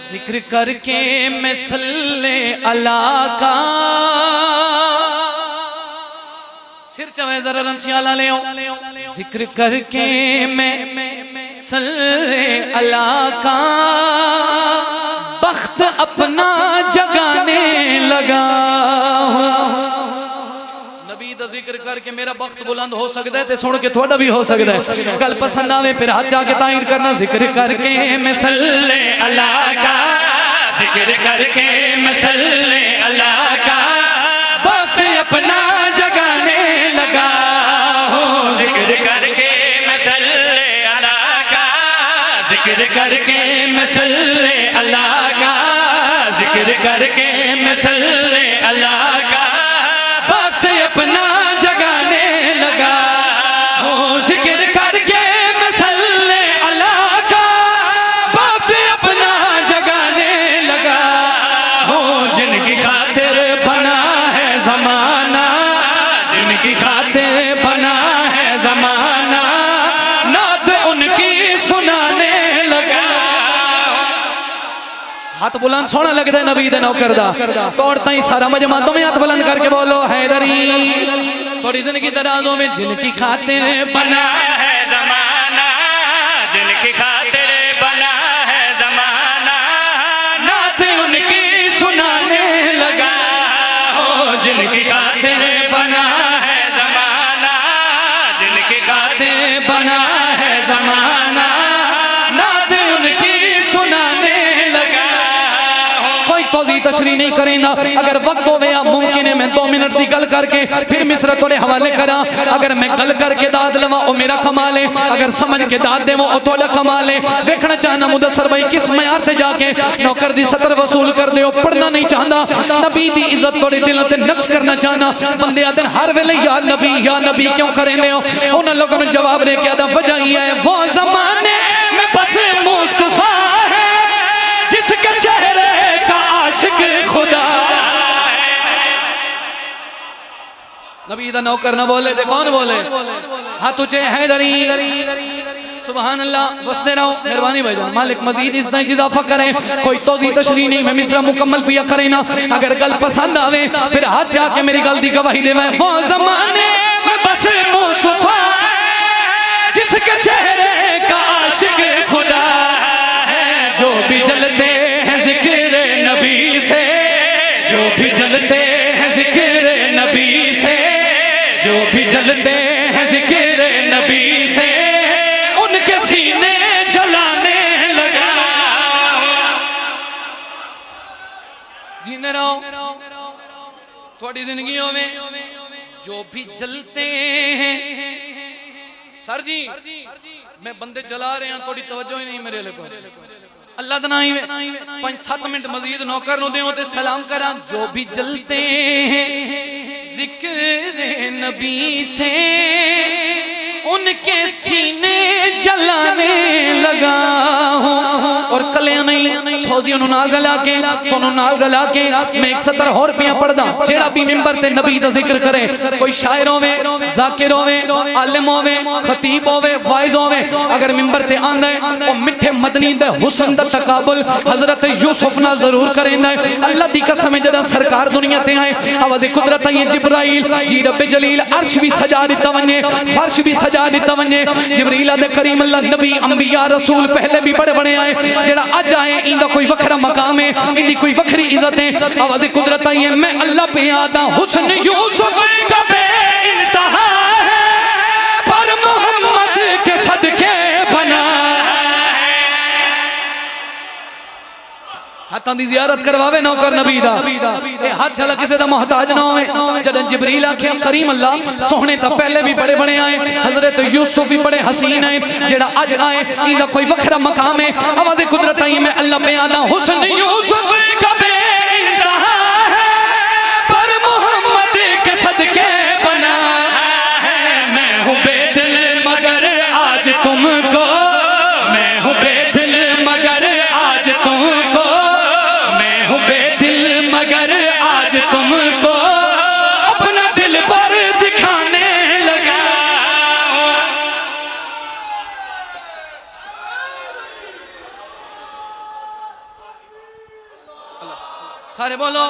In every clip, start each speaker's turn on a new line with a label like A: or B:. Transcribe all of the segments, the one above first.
A: जिक्र करके मैं सल्ले अला का सिर चवे जरा रंसियाला ले जिक्र करके मैं सल्ले अला का बख्त अपना जगाने लगा। नबी दा जिक्र करके मेरा बख्त बुलंद हो सकता है, सुन के थोड़ा भी हो सकता है। गल पसंद आवे फिर हाथ जाके तारीफ करना। जिक्र करके मैं सल्ले अला का, जिक्र करके मैं सल्ले अला का बख्त अपना जगाने लगा हूँ। जिक्र करके मैं सल्ले अला का, जिक्र करके मैं सल्ले अला का, जिक्र करके मैं सल्ले अला का वक्त अपना जगाने लगा हूँ। जिक्र करके मैं सल्ले अला का वक्त अपना जगाने लगा हूँ। जिनकी खातिर बना है जमाना, जिनकी खातिर बना है जमाना नात उनकी सुनाने लगा। हाथ बुलंद सोना लगता है नबी दे नौकर दा। तोड़ता ही सारा मजमा तुम्हें हाथ बुलंद करके बोलो हैदरी। थोड़ी जिंदगी दराजों में जिनकी खातिर बना है जमाना, जिनकी खातिर बना है जमाना नात उनकी सुनाने लगा हो। जिनकी खातिर बना है जमाना, जिनकी खातिर बना है जमाना नात उनकी सुनाने लगा। तोज़ी तशरी नहीं करेंदा। अगर वक्त हो गया मुमकिन है मैं 2 मिनट की गल करके फिर मिसरा थोड़े हवाले करा। अगर मैं गल करके दाद लवा वो मेरा कमाल है, अगर समझ के दाद देवो वो थोड़ा कमाल है। देखना चाहना मुदस्सर भाई किस मयार से जाके नौकर दी सतर वसूल कर दे। पढ़ना नहीं चाहता, नबी दी इज्जत थोड़े दिल ते नक्श करना चाहना। बंदे आते हर वेले या नबी क्यों करेंदे हो? उन लोगों ने जवाब दे के आदा वजह ही है वो जमाने में बस मुस्तफा है जिसके चेहरे आशिक खुदा। नबी दा नौकर ना बोले तो कौन बोले? हाँ तुझे हैदरी सुभान अल्लाह। बसते रहो मेहरबानी भाईजान, मालिक मजीद इसमें इजाफा करे। कोई तोज़ी तशरी नहीं, मैं मिसरा मुकम्मल पिया करे ना। अगर गल पसंद आवे फिर हाथ जाके मेरी गल दी गवाही दे। वो जमाने में बस मुस्तफा जिसके चेहरे का आशिक खुदा है। जो भी जलते हैं जिक्र नबी से, जो भी जलते हैं जिक्र नबी से, जो भी जलते हैं जिक्र नबी से उनके सीने जलाने लगा। जीने रहो थोड़ी जिंदगियों में जो भी जलते हैं। सर जी मैं बंदे चला रहे हैं, थोड़ी तवज्जो ही नहीं मेरे लिए। अल्लाह दा नाम 5-7 मिनट मजीद नौकर नु देओ ते सलाम करा। जो भी जलते हैं जिक्र नबी से उनके सीने जलाने लगा हूं। और कलियां नहीं सोजियों नाल गला के दोनों नाल गला के मैं 170 और रुपया पढ़दा। जेड़ा भी मिंबर ते नबी दा जिक्र करे, कोई शायर होवे, जाकिर होवे, आलिम होवे, खतीब होवे, वाइज होवे, अगर मिंबर ते आंदा है ओ मिठे मदनी दे हुस्न दा तकाबुल हजरत यूसुफ ना जरूर करेंदा है। अल्लाह दी कसम है जदा सरकार दुनिया ते आए आवाज़ कुदरत आई जिब्राइल जी रब जलील अर्श भी सजा दिता वने, फर्श भी सजा दिता वने। जिब्रील दे करीम अल्लाह नबी अंबिया रसूल पहले भी बड़े बड़े आए, जेड़ा अज आए इंदा कोई वखरा मकाम है, इंदी कोई वखरी इज्जत है। आवाज़ कुदरत आई है मैं अल्लाह पे आता हुस्न यूसुफ का बेइंतहा है पर मोहम्मद के सदके बना। हाथों की जियारत करवावे नौकर नबी दा, हाथ चला किसी का मोहताज ना होवे। जब जिब्रील आखे करीम अल्लाह सोहने तो पहले भी बड़े बड़े आए, हजरत यूसुफ भी बड़े हसीन है, जेड़ा अज आए इनका कोई वखरा मकाम है। आवाज़ कुदरत आई मैं अल्लाह पे आना हुस्न यूसुफ का बेइंतहा है पर मोहम्मद के सदके बना है। मैं हूँ बेदिल मगर आज तुमको, मैं हूँ बेदिल मगर आज तुमको, बेदिल मगर आज तुमको अपना दिल पर दिखाने लगा। सारे बोलो।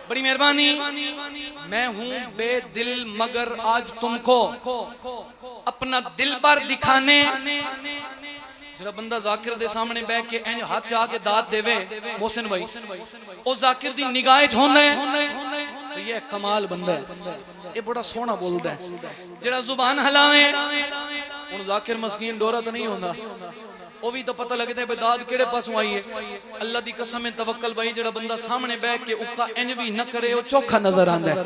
A: बड़ी मेहरबानी। मैं हूं बेदिल मगर आज तुमको अपना दिल भर दिखाने। जरा बंदा जाकिर दे सामने बैठ के इंज हाथ चाह के दात देवे मोहसिन भाई, ओ जाकिर दी निगाह च होंदा है ये कमाल बंदा है, ये बड़ा सोहना बोलदा है। जरा जुबान हलावे हुन जाकिर मस्कीन डोरा तो नहीं होंदा, वो भी तो पता लगता है दाद केड़े पासों आई है। अल्लाह दी कसम है तवक्कल भाई, जेड़ा बंदा सामने बैठ के उक्का इंज भी न करे वो चोखा नजर आंदा है।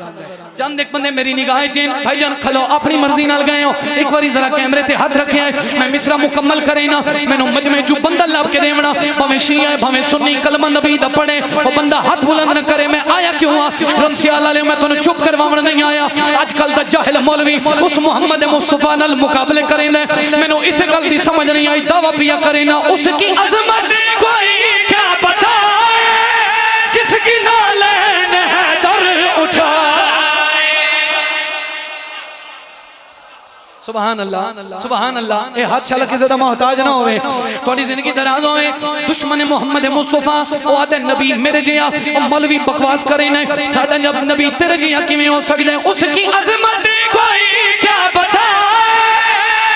A: चंद एक बंदे मेरी निगाह च भाईजान खलो अपनी मर्जी नाल गए हो, एक बारी जरा कैमरे ते हाथ रखे मैं मिसरा मुकम्मल करे ना, मैनू मजमे चू बंदा लब के देवना, भावें शिया है भावें सुन्नी कलमा नबी दा पढ़े, वो बंदा हाथ बुलंद न करे। मैं आया क्यों आ रमसियाल वाले, मैं तुहानू चुप करवावन नहीं आया। आजकल दा जाहिल मौलवी उस मुहम्मद मुस्तफा नाल मुकाबले करेंदा, मैनू इस गल दी समझ नहीं आई। दावा पिया करे ना उसकी अजमत कोई क्या बताए, जिसकी नालैन है दर उठाए। सुभान अल्लाह सुभान अल्लाह। ये हाथ शाला किसी दा मोहताज ना होवे, थोड़ी जिंदगी दराज होवे। दुश्मन मोहम्मद मुस्तफा ओ आदे नबी मेरे जिया मौलवी बकवास करे ना, साडा जब नबी तेरे जिया किवें हो सकदा है। उसकी अजमत कोई क्या बताए,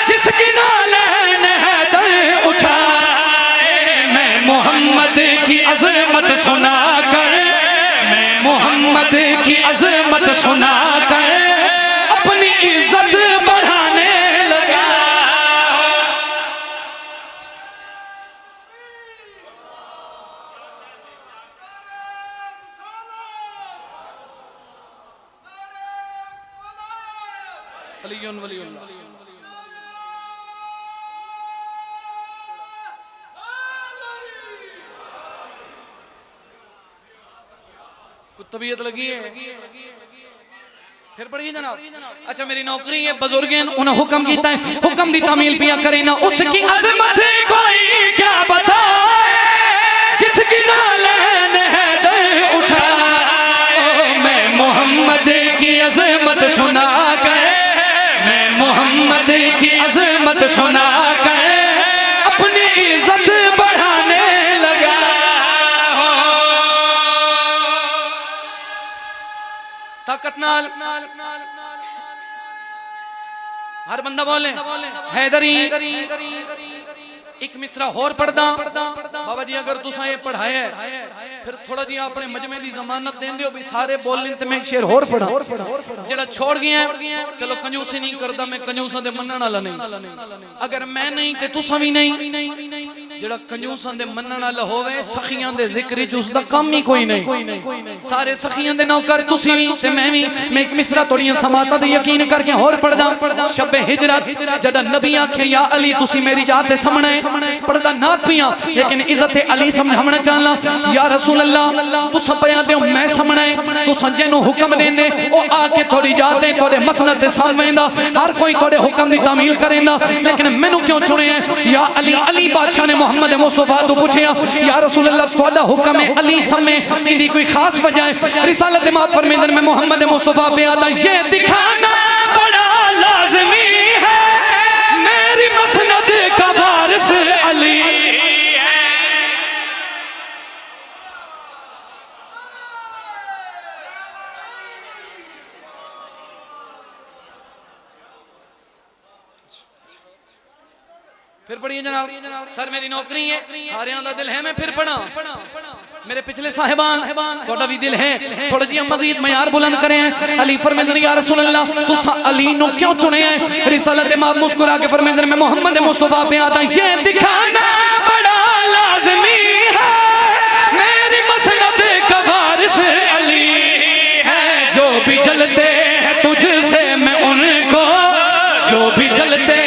A: जिसकी नालैन है दर उठाए। मोहम्मद की अज़मत सुना कर, मैं मोहम्मद की अज़मत सुना कर अपनी इज्जत बढ़ाने लगा। अलीयुन वलीउल्लाह। तबीयत लगी है फिर पढ़िए जनाब। अच्छा मेरी नौकरी है, बुजुर्ग हैं उन्हें हुक्म कीता है, हुक्म दी तामील पिया करे ना। उसकी अज़मत कोई क्या बताए, जिसकी नालैन है दर उठाए। मैं मोहम्मद की अज़मत सुना कर, मैं मोहम्मद की अज़मत सुना कर अपनी इज्जत बढ़ाने लगा। ताकत नाल हर बंदा बोले हैदरी। एक मिसरा होर पढ़दा बाबा जी, अगर तुसा ये पढ़ाया फिर थोड़ा जी अपने मजमे दी जमानत देंदे हो भी सारे बोलन ते मैं एक शेर होर पढ़ा। जेड़ा छोड़ गया चलो कंजूसी नहीं करदा, मैं कंजूसां दे मनण वाला नहीं। अगर मैं नहीं ते तुसा भी नहीं। जेड़ा कंजूसां दे मनण वाला होवे सखियां दे जिक्र च उसदा काम ही कोई नहीं। सारे सखियां दे नौकर तुसी भी ते मैं भी। मैं एक मिसरा थोड़ियां समाता ते यकीन करके होर पढ़दा। शब हिजरत जदा नबी आखे या अली तुसी मेरी जात दे सामने पढ़दा नात पिया, लेकिन इज्जत अली समझावना चाहना। या रसूल अल्लाह तुसा पया दे मैं सामने, तुसा जेनु हुक्म देंदे ओ आके थोड़ी जात दे थोड़े मसनद दे सामनेंदा, हर कोई थोड़े हुक्म दी तामील करेंदा, लेकिन मैनू क्यों चुने है। या अली अली बादशाह ने मोहम्मद मुस्तफा तो पूछया या रसूल अल्लाह थोड़ा हुक्म है अली समे, इंदी कोई खास वजह है। रिसालत मां फरमांदे में मोहम्मद मुस्तफा पे आता ये दिखाना बड़ा लाज़मी है, मेरी मसनद का वारिस अली है। फिर पढ़िए जनाब। सर मेरी नौकरी है, सारे दा दिल है मैं फिर पढ़ा। मेरे पिछले साहिबान थोड़ा भी दिल है, थोड़ा जी मजीद मयार बुलंद करें। अली फरमांदे या रसूल अल्लाह तुसा अली नु क्यों चुने है। रिसालत मां मुस्कुरा के फरमांदे मैं मोहम्मद मुस्तफा पे आता ये दिखाना बड़ा लाज़मी है, मेरी मसनद का वारिस अली है। जो भी जलते हैं तुझसे मैं उनको, जो भी जलते